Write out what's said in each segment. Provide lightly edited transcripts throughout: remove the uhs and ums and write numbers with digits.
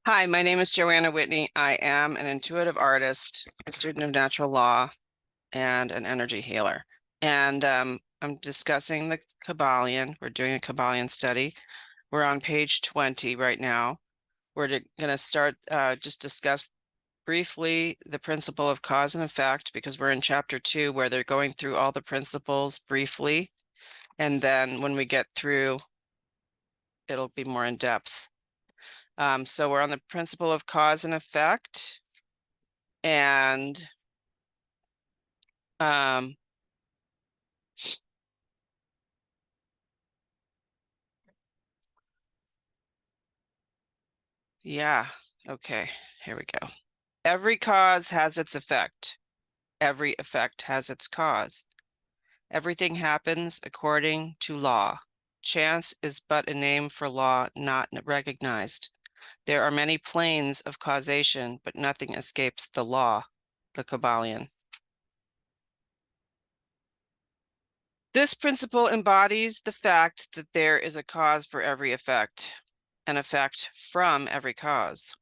Hi, my name is Joanna Whitney. I am an intuitive artist, a student of natural law, and an energy healer. And I'm discussing the Kybalion. We're doing a Kybalion study. We're on page 20 right now. We're going to start just discuss briefly the principle of cause and effect, because we're in chapter 2 where they're going through all the principles briefly. And then when we get through, it'll be more in depth. So we're on the principle of cause and effect. And yeah, okay, here we go. Every cause has its effect. Every effect has its cause. Everything happens according to law. Chance is but a name for law not recognized. There are many planes of causation, but nothing escapes the law. The Kybalion. This principle embodies the fact that there is a cause for every effect, an effect from every cause.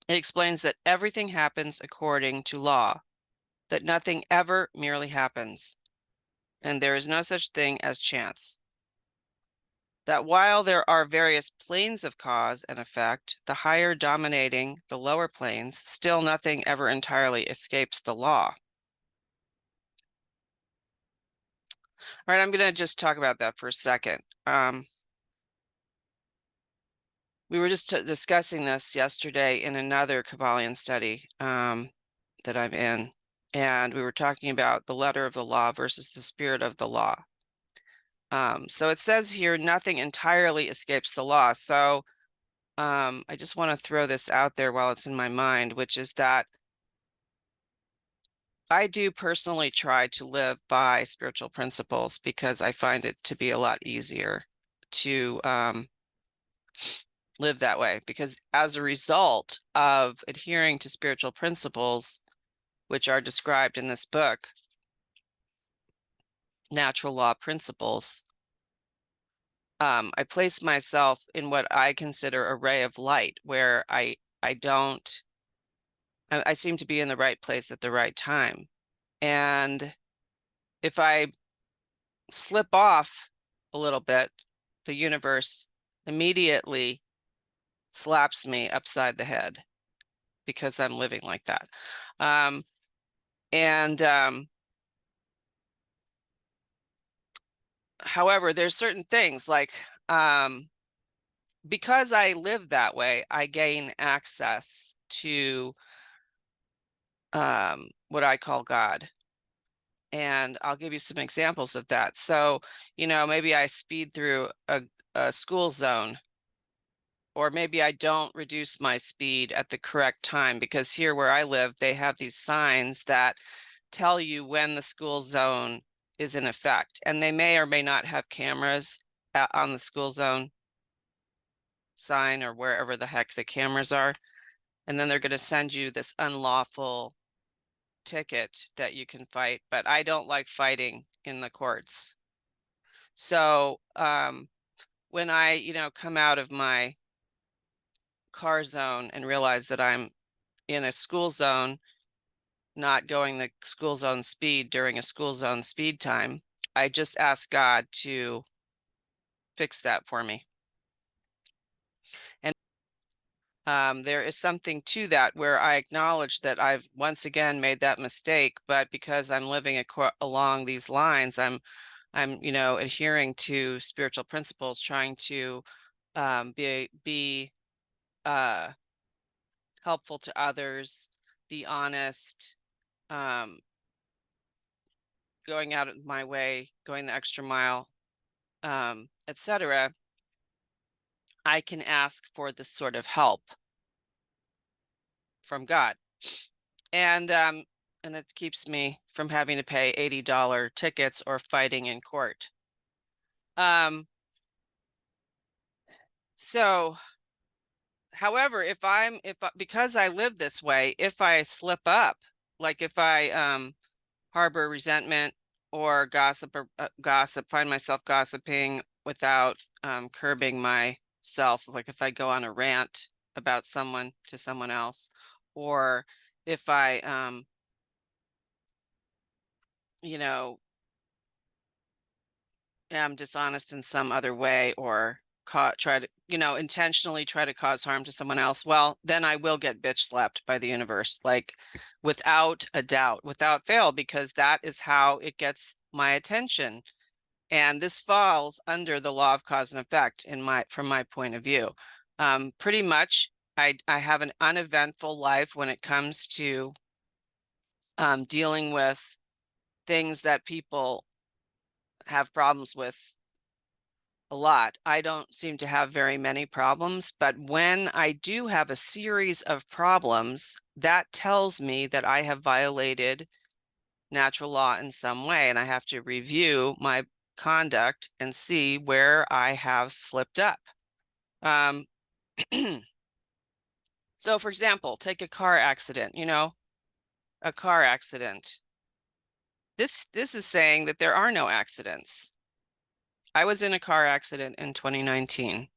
It explains that everything happens according to law, that nothing ever merely happens, and there is no such thing as chance. That while there are various planes of cause and effect, the higher dominating the lower planes, still nothing ever entirely escapes the law. All right, I'm going to just talk about that for a second. We were just discussing this yesterday in another Kybalion study that I'm in, and we were talking about the letter of the law versus the spirit of the law. So it says here, nothing entirely escapes the law. So I just want to throw this out there while it's in my mind, which is that I do personally try to live by spiritual principles because I find it to be a lot easier to live that way, because as a result of adhering to spiritual principles, which are described in this book, Natural Law Principles, I place myself in what I consider a ray of light, where I seem to be in the right place at the right time. And if I slip off a little bit, the universe immediately slaps me upside the head because I'm living like that. However, there's certain things like, because I live that way, I gain access to what I call God. And I'll give you some examples of that. So, maybe I speed through a school zone, or maybe I don't reduce my speed at the correct time, because here where I live, they have these signs that tell you when the school zone is in effect. And they may or may not have cameras on the school zone sign or wherever the heck the cameras are. And then they're going to send you this unlawful ticket that you can fight. But I don't like fighting in the courts. So when I, come out of my car zone and realize that I'm in a school zone, not going the school zone speed during a school zone speed time, I just ask God to fix that for me. And there is something to that where I acknowledge that I've once again made that mistake, but because I'm living along these lines, I'm adhering to spiritual principles, trying to be helpful to others, be honest, going out of my way, going the extra mile, etc. I can ask for this sort of help from God. And it keeps me from having to pay $80 tickets or fighting in court. So, however, because I live this way, if I slip up, like if I harbor resentment or gossip, find myself gossiping without curbing myself, like if I go on a rant about someone to someone else, or if I, you know, am dishonest in some other way, or try to, intentionally try to cause harm to someone else, well, then I will get bitch slapped by the universe, like without a doubt, without fail, because that is how it gets my attention. And this falls under the law of cause and effect from my point of view. Pretty much, I have an uneventful life when it comes to dealing with things that people have problems with a lot. I don't seem to have very many problems, but when I do have a series of problems, that tells me that I have violated natural law in some way, and I have to review my conduct and see where I have slipped up. So for example, take a car accident, a car accident. This is saying that there are no accidents. I was in a car accident in 2019.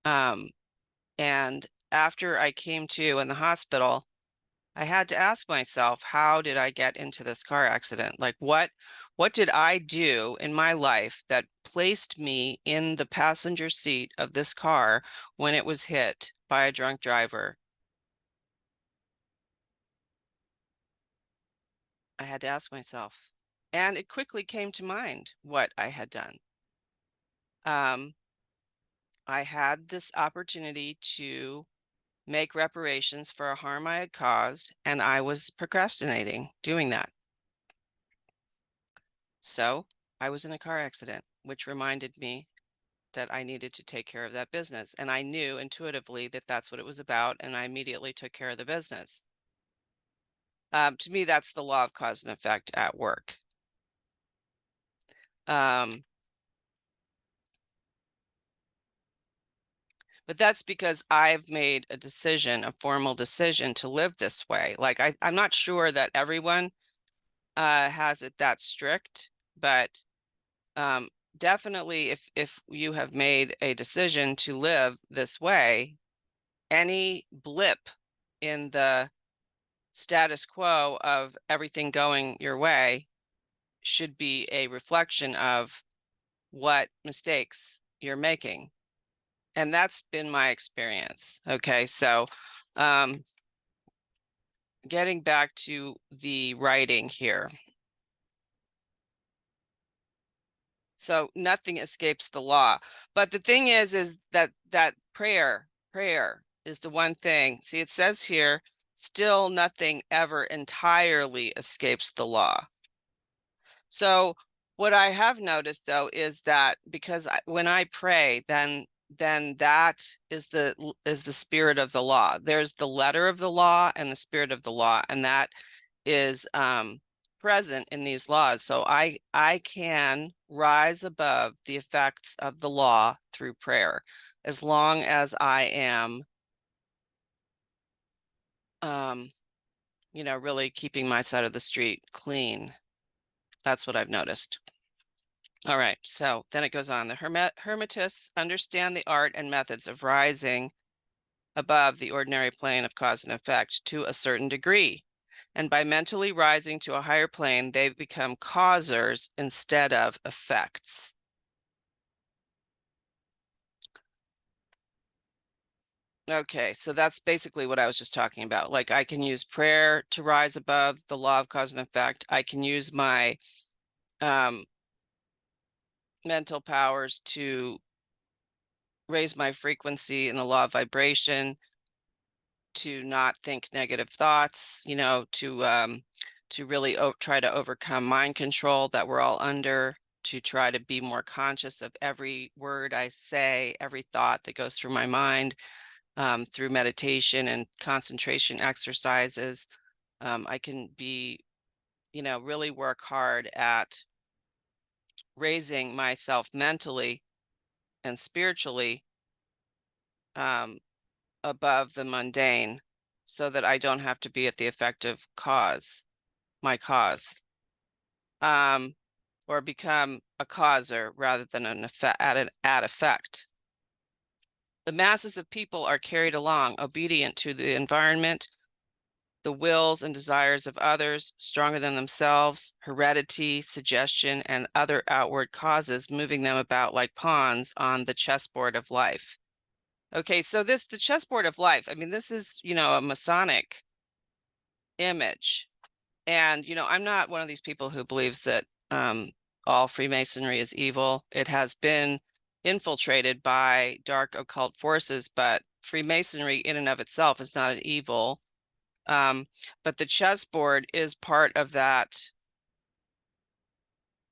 And after I came to in the hospital, I had to ask myself, how did I get into this car accident? Like what did I do in my life that placed me in the passenger seat of this car when it was hit by a drunk driver? I had to ask myself. And it quickly came to mind what I had done. I had this opportunity to make reparations for a harm I had caused, and I was procrastinating doing that. So I was in a car accident, which reminded me that I needed to take care of that business. And I knew intuitively that that's what it was about, and I immediately took care of the business. To me, that's the law of cause and effect at work. But that's because I've made a decision, a formal decision to live this way. Like I'm not sure that everyone has it that strict, but definitely if you have made a decision to live this way, any blip in the status quo of everything going your way should be a reflection of what mistakes you're making. And that's been my experience. Okay, so getting back to the writing here. So nothing escapes the law. But the thing is that prayer is the one thing. See, it says here, still nothing ever entirely escapes the law. So what I have noticed though is that because when I pray, then that is the spirit of the law. There's the letter of the law and the spirit of the law, and that is present in these laws. So I can rise above the effects of the law through prayer, as long as I am really keeping my side of the street clean. That's what I've noticed. All right, so then it goes on. The Hermetists understand the art and methods of rising above the ordinary plane of cause and effect to a certain degree. And by mentally rising to a higher plane, they become causers instead of effects. Okay, so that's basically what I was just talking about. Like I can use prayer to rise above the law of cause and effect. I can use my mental powers to raise my frequency in the law of vibration, to not think negative thoughts, to really try to overcome mind control that we're all under, to try to be more conscious of every word I say, every thought that goes through my mind, through meditation and concentration exercises. I can be, really work hard at raising myself mentally and spiritually above the mundane, so that I don't have to be at the effective cause, my cause, or become a causer rather than an effect, add effect. The masses of people are carried along, obedient to the environment, the wills and desires of others, stronger than themselves, heredity, suggestion, and other outward causes moving them about like pawns on the chessboard of life. Okay, so the chessboard of life, I mean, this is, a Masonic image. And, I'm not one of these people who believes that all Freemasonry is evil. It has been infiltrated by dark occult forces, but Freemasonry in and of itself is not an evil. But the chessboard is part of that,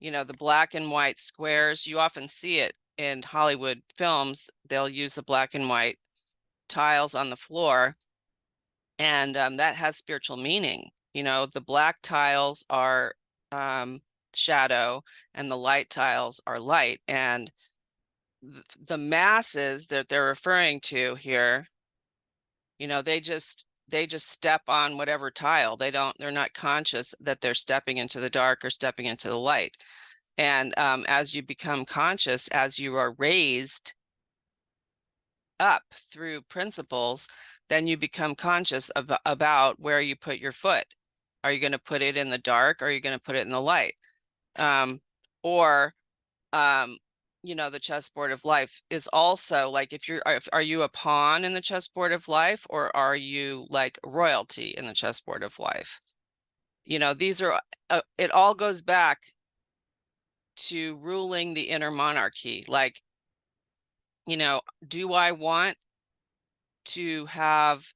the black and white squares. You often see it in Hollywood films. They'll use the black and white tiles on the floor, and that has spiritual meaning. The black tiles are shadow and the light tiles are light, and the masses that they're referring to here, they just step on whatever tile. They're not conscious that they're stepping into the dark or stepping into the light. And as you become conscious, as you are raised up through principles, then you become conscious about where you put your foot. Are you going to put it in the dark, or are you going to put it in the light? Or the chessboard of life is also like, are you a pawn in the chessboard of life, or are you like royalty in the chessboard of life? These are, it all goes back to ruling the inner monarchy. Like, do I want to have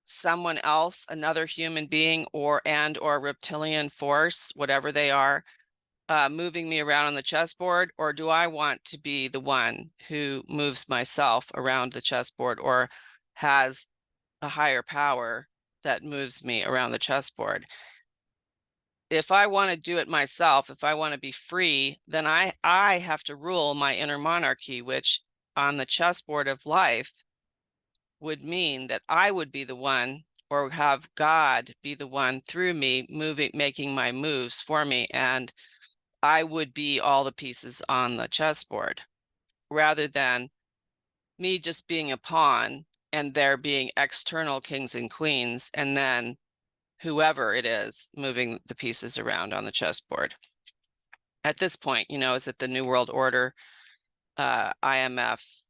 someone else, another human being or reptilian force, whatever they are, moving me around on the chessboard? Or do I want to be the one who moves myself around the chessboard, or has a higher power that moves me around the chessboard? If I want to do it myself, if I want to be free, then I have to rule my inner monarchy, which on the chessboard of life would mean that I would be the one, or have God be the one through me, making my moves for me, and I would be all the pieces on the chessboard, rather than me just being a pawn and there being external kings and queens, and then whoever it is moving the pieces around on the chessboard. At this point, is it the New World Order, IMF,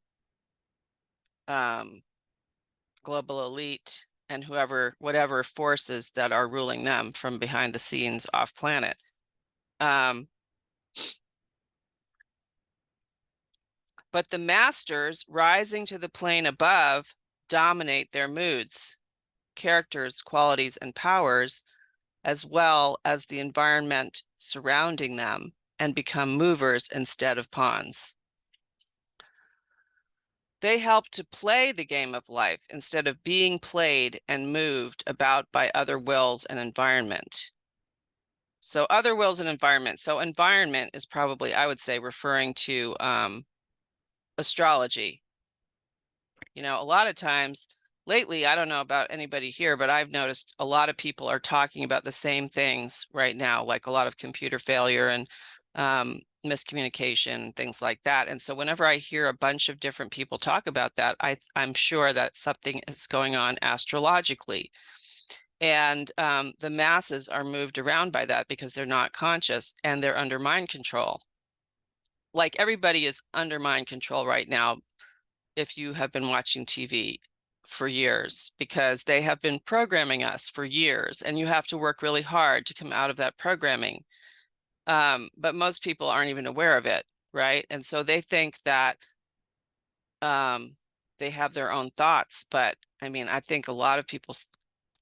global elite, and whatever forces that are ruling them from behind the scenes off planet. But the masters rising to the plane above dominate their moods, characters, qualities, and powers, as well as the environment surrounding them, and become movers instead of pawns. They help to play the game of life instead of being played and moved about by other wills and environment. So other wills and environment. So environment is probably, I would say, referring to astrology. A lot of times lately, I don't know about anybody here, but I've noticed a lot of people are talking about the same things right now, like a lot of computer failure and miscommunication, things like that. And so whenever I hear a bunch of different people talk about that, I'm sure that something is going on astrologically. And the masses are moved around by that because they're not conscious and they're under mind control. Like, everybody is under mind control right now if you have been watching TV for years, because they have been programming us for years, and you have to work really hard to come out of that programming. But most people aren't even aware of it, right? And so they think that they have their own thoughts. But I mean, I think a lot of people's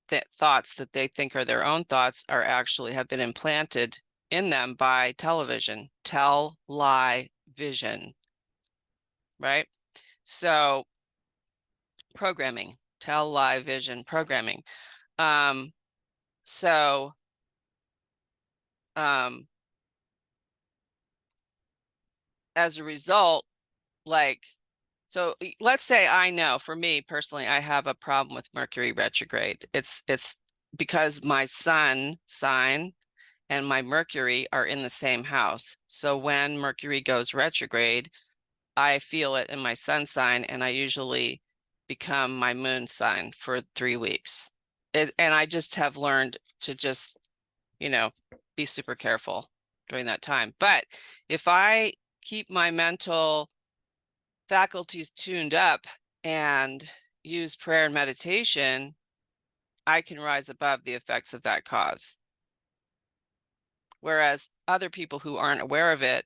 thoughts that they think are their own thoughts are actually have been implanted in them by television, lie, vision, right? So programming, lie, vision, programming. So as a result, so let's say I know, for me personally, I have a problem with Mercury retrograde. It's because my sun sign and my Mercury are in the same house. So when Mercury goes retrograde, I feel it in my sun sign, and I usually become my moon sign for 3 weeks. And I just have learned to just, you know, be super careful during that time. But if I keep my mental faculties tuned up and use prayer and meditation, I can rise above the effects of that cause. Whereas other people who aren't aware of it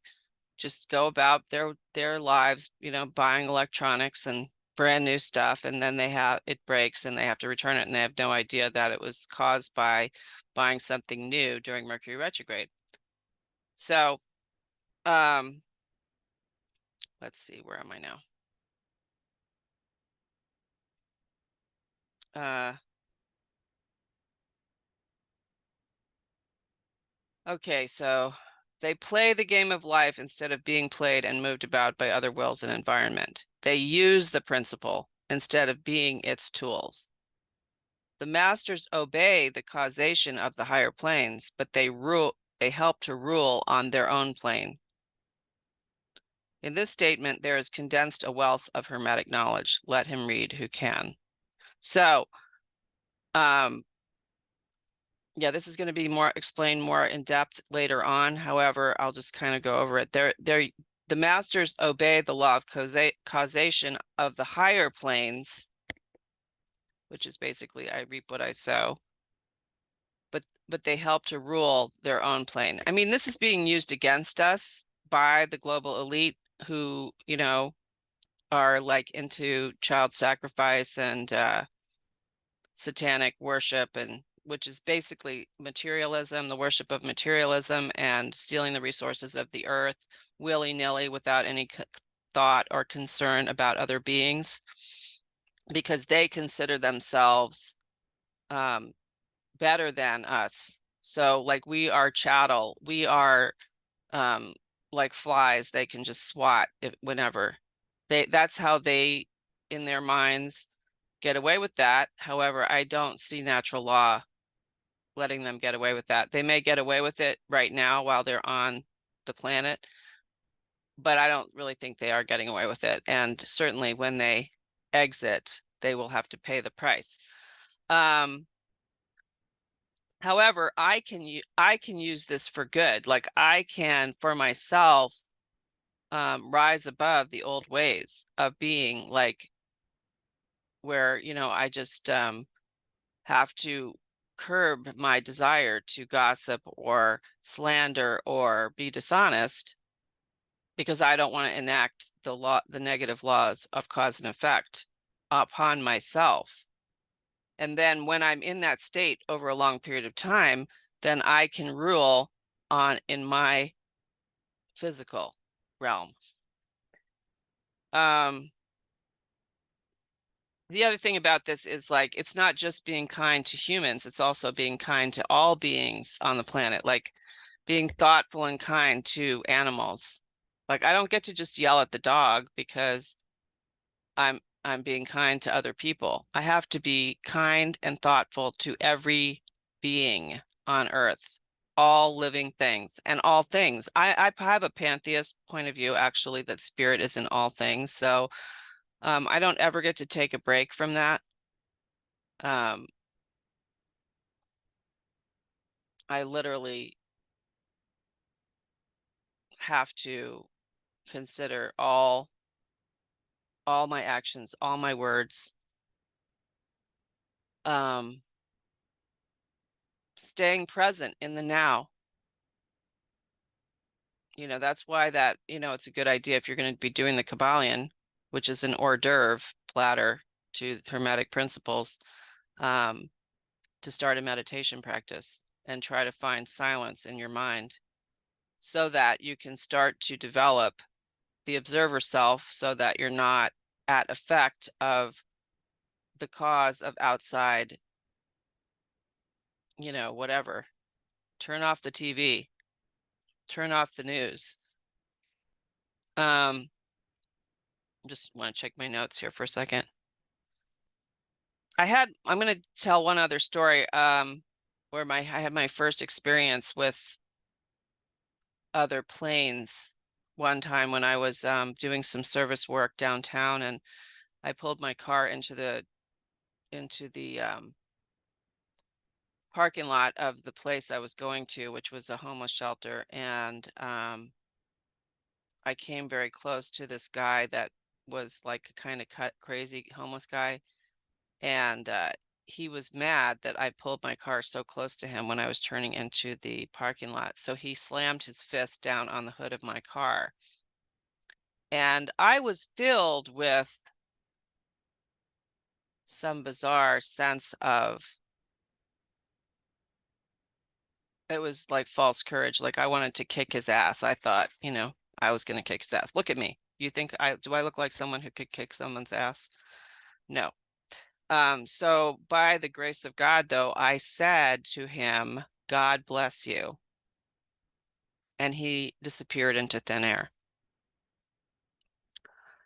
just go about their lives, you know, buying electronics and brand new stuff, and then it breaks and they have to return it, and they have no idea that it was caused by buying something new during Mercury retrograde. So, let's see, where am I now? Okay, so they play the game of life instead of being played and moved about by other wills and environment. They use the principle instead of being its tools. The masters obey the causation of the higher planes, but they help to rule on their own plane. In this statement, there is condensed a wealth of Hermetic knowledge. Let him read who can. So, yeah, this is going to be explained more in depth later on. However, I'll just kind of go over it. The masters obey the law of causation of the higher planes, which is basically I reap what I sow. But they help to rule their own plane. I mean, this is being used against us by the global elite who, you know, are like into child sacrifice and satanic worship, and which is basically materialism, the worship of materialism and stealing the resources of the earth willy-nilly without any thought or concern about other beings, because they consider themselves better than us. So like we are chattel, we are like flies, they can just swat whenever. That's how they, in their minds, get away with that. However, I don't see natural law letting them get away with that. They may get away with it right now while they're on the planet, but I don't really think they are getting away with it. And certainly when they exit, they will have to pay the price. However, I can use this for good. Like I can, for myself, rise above the old ways of being, like where, you know, I just have to curb my desire to gossip or slander or be dishonest, because I don't want to enact the negative laws of cause and effect upon myself. And then when I'm in that state over a long period of time, then I can rule in my physical realm. The other thing about this is, like, it's not just being kind to humans, it's also being kind to all beings on the planet, like being thoughtful and kind to animals. Like I don't get to just yell at the dog because I'm being kind to other people. I have to be kind and thoughtful to every being on earth, all living things and all things. I have a pantheist point of view, actually, that spirit is in all things. So I don't ever get to take a break from that. I literally have to consider all my actions, all my words, staying present in the now. You know, that's why that, you know, it's a good idea if you're going to be doing the Kybalion, which is an hors d'oeuvre platter to Hermetic principles, to start a meditation practice and try to find silence in your mind so that you can start to develop the observer self, so that you're not at effect of the cause of outside, you know, whatever. Turn off the TV, turn off the news. Just want to check my notes here for a second. I'm going to tell one other story, where I had my first experience with other planes one time when I was doing some service work downtown, and I pulled my car into the parking lot of the place I was going to, which was a homeless shelter, and I came very close to this guy that was like a kind of crazy homeless guy, and he was mad that I pulled my car so close to him when I was turning into the parking lot. So he slammed his fist down on the hood of my car. And I was filled with some bizarre sense of, it was like false courage. Like I wanted to kick his ass. I thought, I was going to kick his ass. Look at me. You think do I look like someone who could kick someone's ass? No. So by the grace of God, though, I said to him, God bless you. And he disappeared into thin air.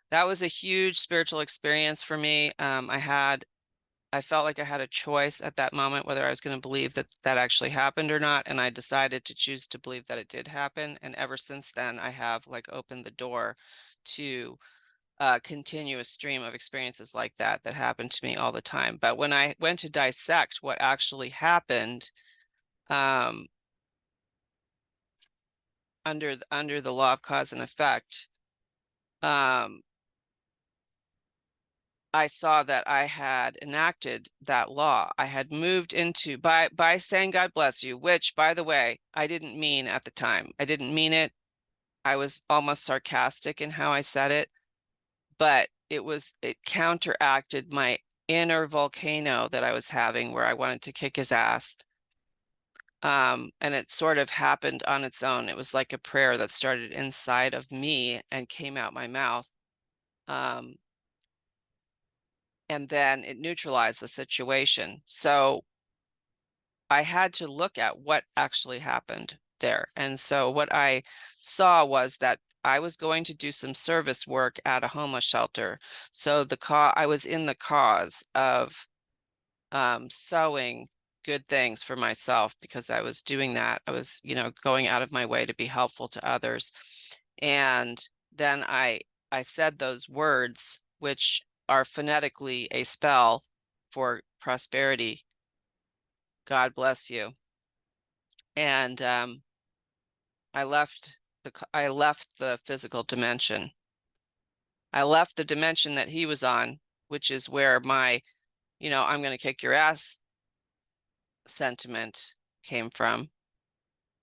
That was a huge spiritual experience for me. I felt like I had a choice at that moment whether I was going to believe that that actually happened or not, and I decided to choose to believe that it did happen. And ever since then, I have like opened the door to a continuous stream of experiences like that happen to me all the time. But when I went to dissect what actually happened, under the law of cause and effect, I saw that I had enacted that law. I had moved into by saying God bless you, which, by the way, I didn't mean at the time. I didn't mean it. I was almost sarcastic in how I said it, but it counteracted my inner volcano that I was having where I wanted to kick his ass. And it sort of happened on its own. It was like a prayer that started inside of me and came out my mouth. And then it neutralized the situation. So I had to look at what actually happened there. And so what I saw was that I was going to do some service work at a homeless shelter. So I was in the cause of sowing good things for myself because I was doing that. I was, going out of my way to be helpful to others. And then I said those words, which are phonetically a spell for prosperity. God bless you. And I left the physical dimension. I left the dimension that he was on, which is where my, I'm going to kick your ass sentiment came from.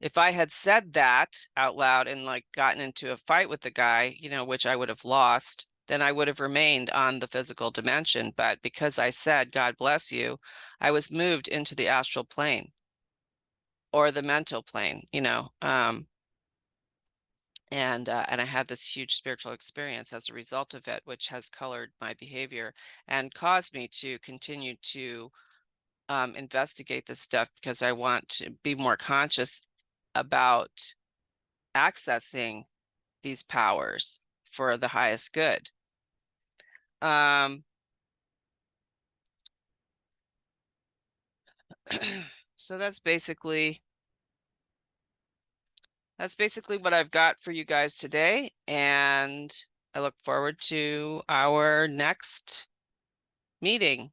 If I had said that out loud and like gotten into a fight with the guy, which I would have lost, then I would have remained on the physical dimension. But because I said, God bless you, I was moved into the astral plane or the mental plane, and I had this huge spiritual experience as a result of it, which has colored my behavior and caused me to continue to investigate this stuff because I want to be more conscious about accessing these powers for the highest good. So that's basically what I've got for you guys today, and I look forward to our next meeting.